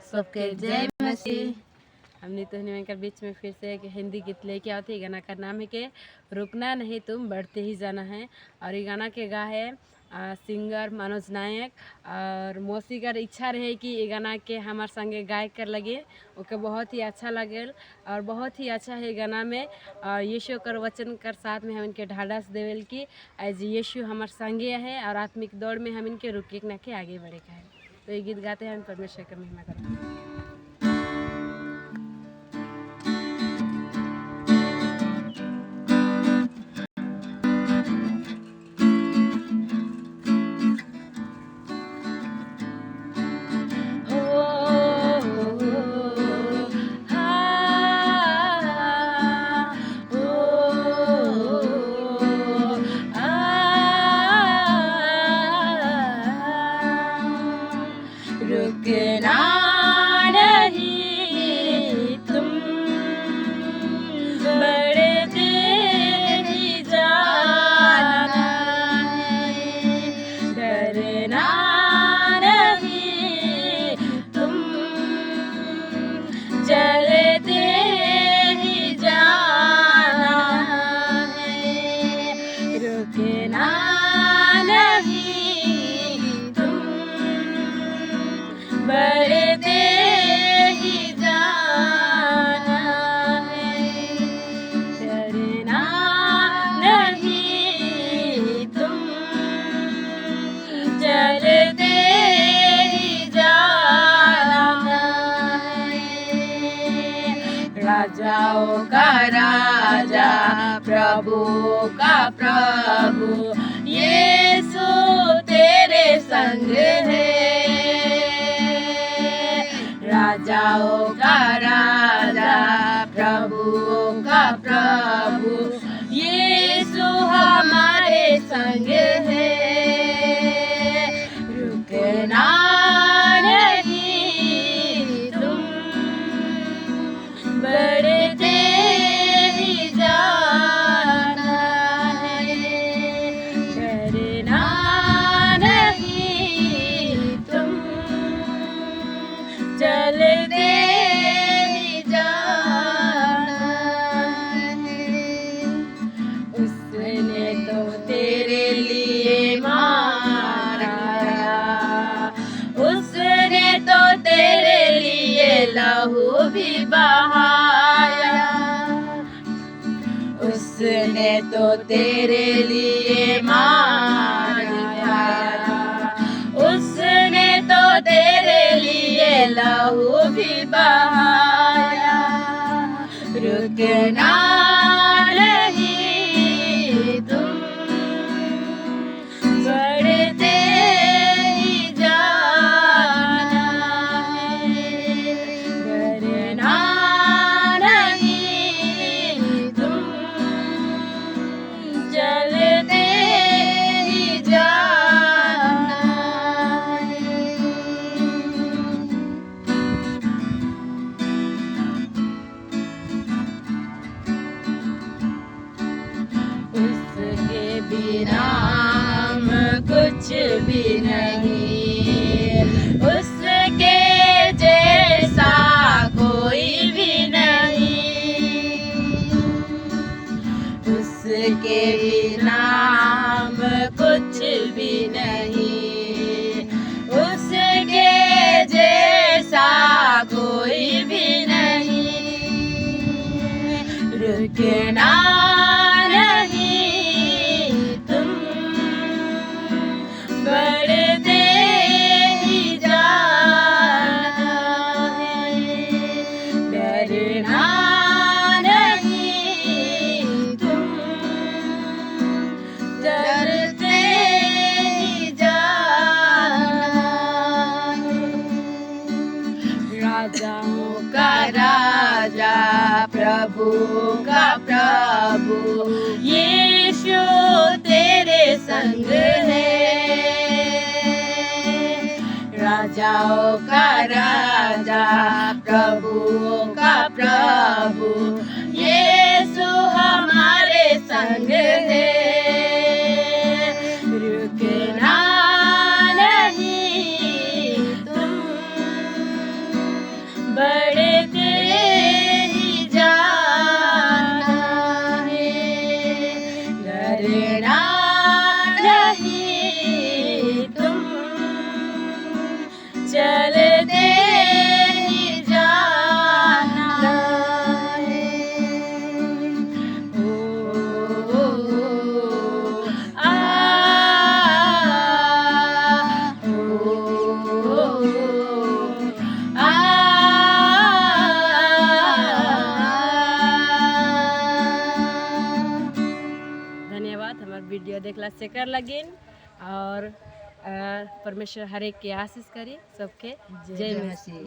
सबके जय मसीह। हमने तो निमंकर बीच में फिर से एक हिंदी गीत लेके आते हैं। गाना का नाम है कि रुकना नहीं तुम बढ़ते ही जाना है। और ये गाना के गा है सिंगर मनोज नायक। और मौसी का इच्छा रहे कि ये गाना के हमारे संगे गाय कर लगे, ओके बहुत ही अच्छा लगे। और बहुत ही अच्छा है गाना में यीशु कर वचन कर साथ में हम इनके ढाढ़स देवेल की एज यीशु हमारे संगे है और आत्मिक दौड़ में हम इनके रुके न के आगे बढ़े का है। तो ये गीत गाते हैं, हम परमेश्वर का महिमा करते हैं। रुकना नहीं तुम बढ़ते ही जाना है, डरना नहीं तुम चलते ही जाना है, रुकना बढ़ते ही जाना है, डरना नहीं तुम चलते ही जाना है। राजाओं का राजा प्रभु का प्रभु यीशु तेरे संग है। राजाओं का राजा प्रभुओं का प्रभु यीशु हमारे संग है, रुकना नहीं तुम बढ़ते ही जाना है, डरना नहीं तुम चलते ही जाना है। उसने तो तेरे लिए मारा, उसने तो तेरे लिए लहू भी बहाया, उसने तो तेरे लिए मारा, उसने तो तेरे लिए लहू भी बहाया, रुकना नहीं तुम बढ़ते ही जाना है, डरना नहीं तुम चलते ही जाना है। उसके बिना हम कुछ भी नहीं, उसके जैसा कोई भी नहीं, उसके बिना हम कुछ भी नहीं, उसके जैसा कोई भी नहीं, रुकना बढ़ते ही जाना है, डरना नहीं तुम डरते ही जाना है। राजाओं का राजा प्रभु का प्रभु यीशु तेरे संग है। राजाओं का राजा प्रभुओं का प्रभु यीशु हमारे संग है, रुकना नहीं तुम बढ़ते ही जाना है, डरना नहीं तुम, चलते ही जाना है। ओ आ धन्यवाद हमार वीडियो देखला से कर लगिन और परमेश्वर हर एक के आशीष करी सबके जय मसीह।